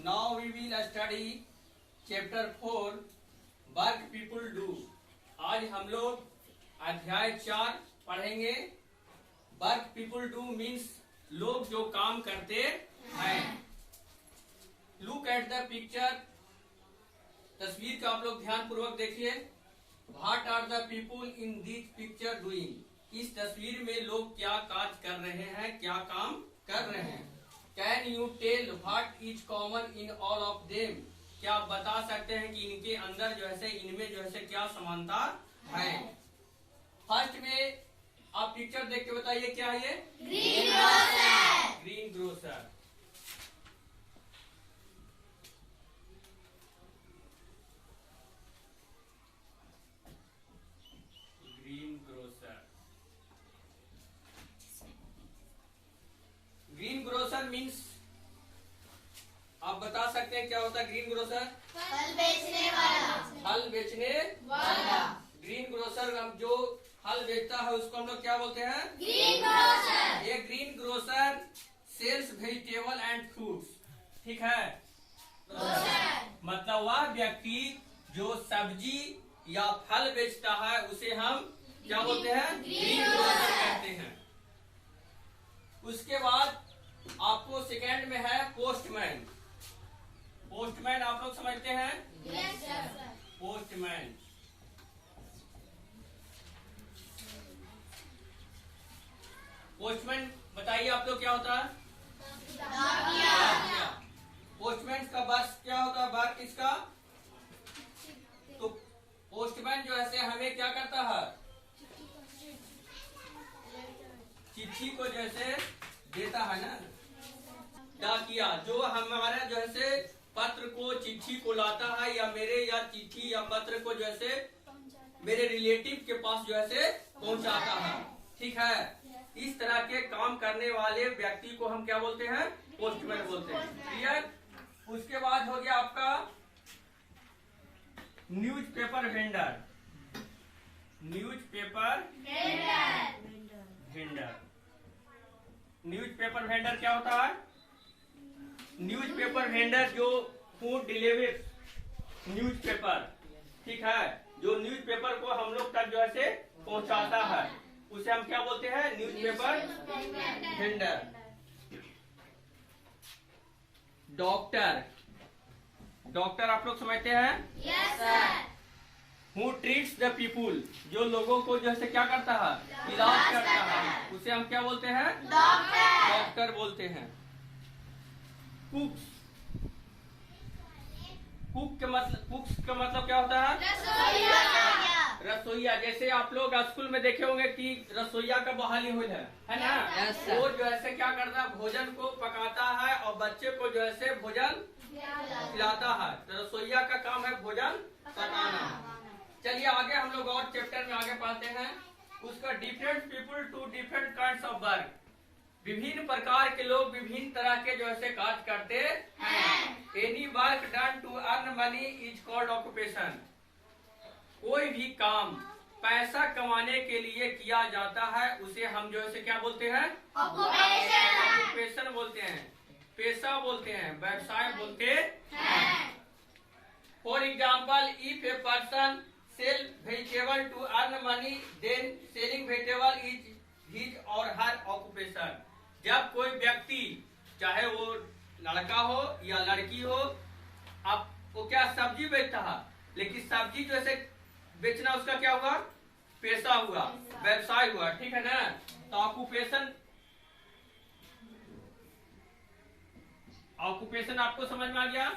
Now we will study chapter 4 work people do. आज हम लोग अध्याय 4 पढ़ेंगे। वर्क पीपुल डू मीन्स लोग जो काम करते हैं। लुक एट द पिक्चर, तस्वीर का आप लोग ध्यान पूर्वक देखिए। What are the people in this picture doing. इस तस्वीर में लोग क्या काज कर रहे हैं, क्या काम कर रहे हैं। Can you tell what is common in all of them. क्या आप बता सकते हैं कि इनके अंदर जो है इनमें जो है क्या समानता है। फर्स्ट में आप पिक्चर देख के बताइए क्या है ये। Green grocer. Green grocer. Green grocer. Green grocer means आप बता सकते हैं क्या होता है ग्रीन ग्रोसर। फल बेचने वाला। फल बेचने वाला। ग्रीन ग्रोसर जो फल बेचता है उसको हम लोग क्या बोलते हैं। Greengrocer. ये greengrocer sells vegetable and fruits. ठीक है। मतलब वह व्यक्ति जो सब्जी या फल बेचता है उसे हम क्या बोलते हैं, ग्रीन ग्रोसर कहते हैं। उसके बाद आपको सेकंड में है पोस्टमैन। पोस्टमैन आप लोग समझते हैं। Yes sir. पोस्टमैन। पोस्टमैन बताइए आप लोग क्या होता है। डाकिया। पोस्टमैन का वर्क क्या होता है, वर्क इसका। तो पोस्टमैन जो है हमें क्या करता है, चिट्ठी को जैसे देता है ना। डाकिया जो हमारा जो है पत्र को, चिट्ठी को लाता है, या मेरे या चिट्ठी या पत्र को जो है मेरे रिलेटिव के पास जो है पहुंचाता है। ठीक है। इस तरह के काम करने वाले व्यक्ति को हम क्या बोलते हैं, पोस्टमैन बोलते हैं। क्लियर। उसके बाद हो गया आपका newspaper vendor. Newspaper vendor. Newspaper vendor क्या होता है। न्यूज़पेपर वेंडर जो फूड डिलीवर न्यूज़पेपर, ठीक है, जो न्यूज़पेपर को हम लोग तक जो है पहुंचाता है उसे हम क्या बोलते हैं, न्यूज़पेपर वेंडर। डॉक्टर। डॉक्टर आप लोग समझते हैं। Yes sir. Who treats the people, जो लोगों को जो है क्या करता है, इलाज करता है, उसे हम क्या बोलते हैं, डॉक्टर। डॉक्टर बोलते हैं। कुक्स। कुक्स का मतलब क्या होता है, रसोइया। रसोईया। जैसे आप लोग स्कूल में देखे होंगे कि रसोईया का बहाली हुई है ना। वो जो है क्या करता है, भोजन को पकाता है और बच्चे को जो है भोजन खिलाता है। तो रसोईया का काम है भोजन पकाना। चलिए आगे हम लोग और चैप्टर में आगे पढ़ते हैं। उसका different people to different kinds of work. विभिन्न प्रकार के लोग विभिन्न तरह के जो है काज करते हैं। Any work done to earn money is called occupation. कोई भी काम पैसा कमाने के लिए किया जाता है उसे हम जो है क्या बोलते हैं, ऑक्यूपेशन बोलते हैं, पेशा बोलते हैं, व्यवसाय बोलते हैं। For example, if a person sell vegetable to earn money then selling vegetable is his or her occupation. जब कोई व्यक्ति, चाहे वो लड़का हो या लड़की हो, अब वो क्या सब्जी बेचता है, लेकिन सब्जी जो है बेचना उसका क्या हुआ, पेशा हुआ, व्यवसाय हुआ। ठीक है ना। तो ऑक्यूपेशन, ऑक्यूपेशन आपको समझ में आ गया।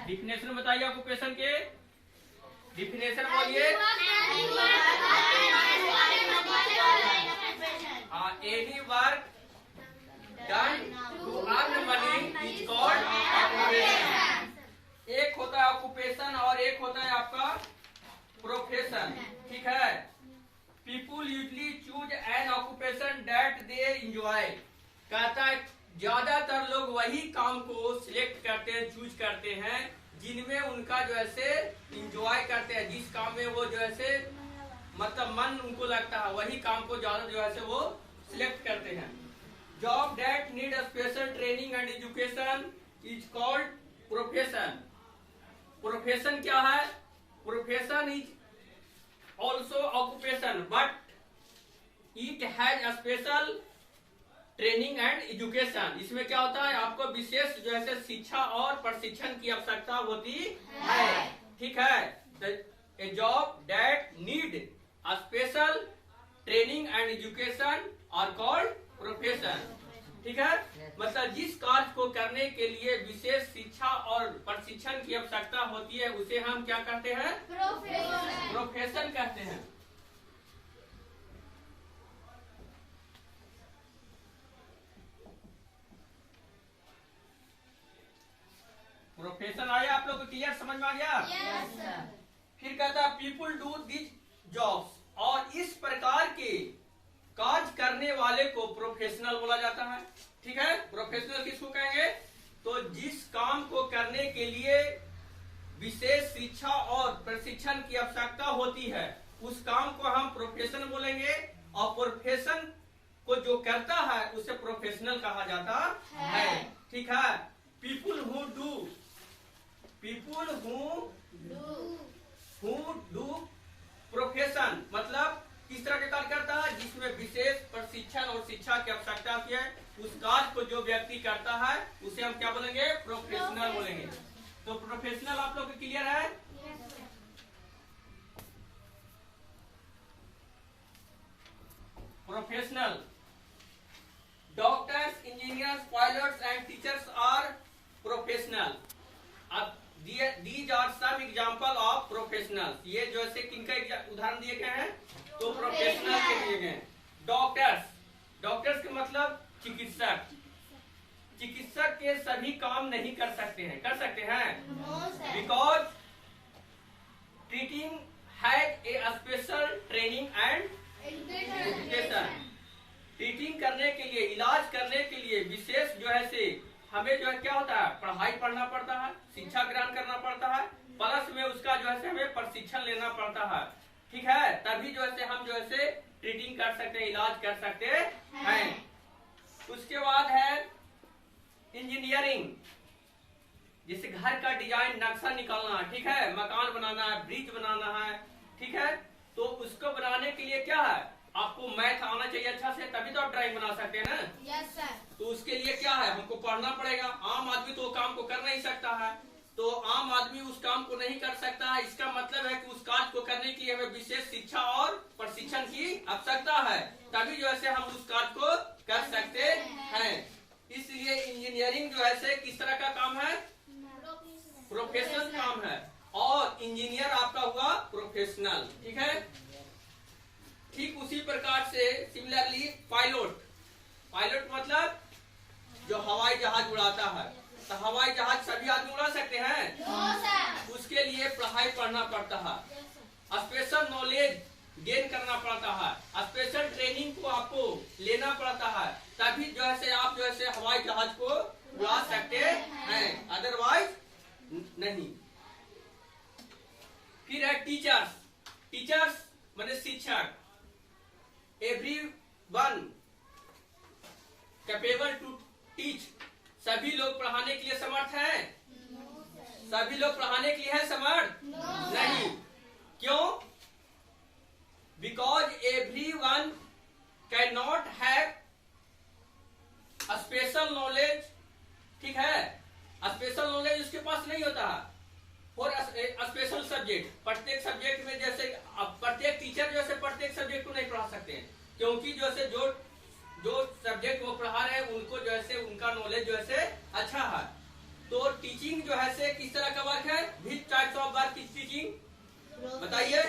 डिफिनेशन बताइए ऑक्यूपेशन के। डिफिनेशन बोलिए। Any work done to earn money is called occupation. एक होता है ऑक्यूपेशन और एक होता है आपका प्रोफेशन। ठीक है। People usually choose an occupation that they enjoy. कहता है ज्यादातर लोग वही काम को सिलेक्ट करते हैं, चूज करते हैं जिनमें उनका जो है इंजॉय करते हैं, जिस काम में वो जो है मतलब मन उनको लगता है, वही काम को ज्यादा जो है वो सिलेक्ट करते हैं। Job that need special training and education is called profession. Profession क्या है? Profession is also occupation but it has special training and education. इसमें क्या होता है, आपको विशेष जो है शिक्षा और प्रशिक्षण की आवश्यकता होती है। ठीक है, a job that need a special training and education are called profession. ठीक है, मतलब जिस कार्य को करने के लिए विशेष शिक्षा और प्रशिक्षण की आवश्यकता होती है उसे हम क्या कहते हैं? प्रोफेशन कहते हैं। प्रोफेशन आया, आप लोग को क्लियर समझ में आ गया? Yes, sir. फिर कहता है पीपुल डू दिस जॉब्स, और इस प्रकार के कार्य करने वाले को प्रोफेशनल बोला जाता है। ठीक है, प्रोफेशनल किसको कहेंगे? तो जिस काम को करने के लिए विशेष शिक्षा और प्रशिक्षण की आवश्यकता होती है उस काम को हम प्रोफेशन बोलेंगे, और प्रोफेशन को जो करता है उसे प्रोफेशनल कहा जाता है। ठीक है, पीपुल हु डू प्रोफेशन मतलब किस तरह के कार्य करता है? जिसमें विशेष प्रशिक्षण और शिक्षा की आवश्यकता होती है उस कार्य को जो व्यक्ति करता है उसे हम क्या बोलेंगे? प्रोफेशनल बोलेंगे। तो प्रोफेशनल आप लोग को क्लियर है? Professional doctors, engineers, pilots and teachers are professional. अब these are some example of professional. ये जो है किनका उदाहरण दिए गए हैं? तो प्रोफेशनल के दिए गए हैं। डॉक्टर्स के मतलब चिकित्सक। चिकित्सक के सभी काम नहीं कर सकते हैं, कर सकते हैं because treating has a special training and education. Treating करने के लिए, इलाज करने के लिए विशेष जो है से हमें जो है क्या होता है? पढ़ाई पढ़ना पड़ता है, शिक्षा ग्रहण करना पड़ता है, प्लस में उसका जो है हमें प्रशिक्षण लेना पड़ता है। ठीक है, तभी जो है हम जो है ट्रीटिंग कर सकते हैं, इलाज कर सकते हैं। उसके बाद है इंजीनियरिंग, जैसे घर का डिजाइन, नक्शा निकालना। ठीक है, मकान बनाना है, ब्रिज बनाना है। ठीक है, तो उसको बनाने के लिए क्या है? आपको मैथ आना चाहिए अच्छा से, तभी तो आप ड्राइंग बना सकते हैं ना। Yes, sir. तो उसके लिए क्या है? हमको पढ़ना पड़ेगा। आम आदमी तो वो काम को कर नहीं सकता है, तो आम आदमी उस काम को नहीं कर सकता है। इसका मतलब है कि उस कार्य को करने के लिए हमें विशेष शिक्षा और प्रशिक्षण की आवश्यकता है, तभी जो है हम उस कार्य को कर सकते हैं। इसलिए इंजीनियरिंग जो है किस तरह का काम है? प्रोफेशनल काम है, और इंजीनियर आपका हुआ प्रोफेशनल। ठीक है, ठीक उसी प्रकार से सिमिलरली पायलट मतलब जो हवाई जहाज उड़ाता है। तो हवाई जहाज सभी आदमी उड़ा सकते हैं? No, sir. उसके लिए पढ़ाई पढ़ना पड़ता है, स्पेशल नॉलेज गेन करना पड़ता है, स्पेशल ट्रेनिंग को आपको लेना पड़ता है, तभी जो है आप जो है हवाई जहाज को उड़ा सकते हैं, अदरवाइज नहीं। फिर है टीचर्स माने शिक्षक। एवरीवन कैपेबल टू टीच, सभी लोग पढ़ाने के लिए समर्थ हैं? सभी लोग पढ़ाने के लिए है समर्थ? नहीं। क्यों? Because everyone can not have special knowledge. ठीक है, स्पेशल नॉलेज उसके पास नहीं होता है फॉर स्पेशल सब्जेक्ट। प्रत्येक सब्जेक्ट में जैसे प्रत्येक टीचर जो है प्रत्येक सब्जेक्ट को नहीं पढ़ा सकते हैं, क्योंकि जो सब्जेक्ट वो पढ़ा रहे हैं उनको जो है उनका नॉलेज जो है अच्छा है। तो टीचिंग जो है किस तरह का वर्क है? Which types of work is teaching? बताइए।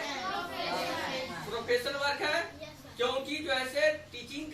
प्रोफेशनल वर्क है, क्योंकि जो है टीचिंग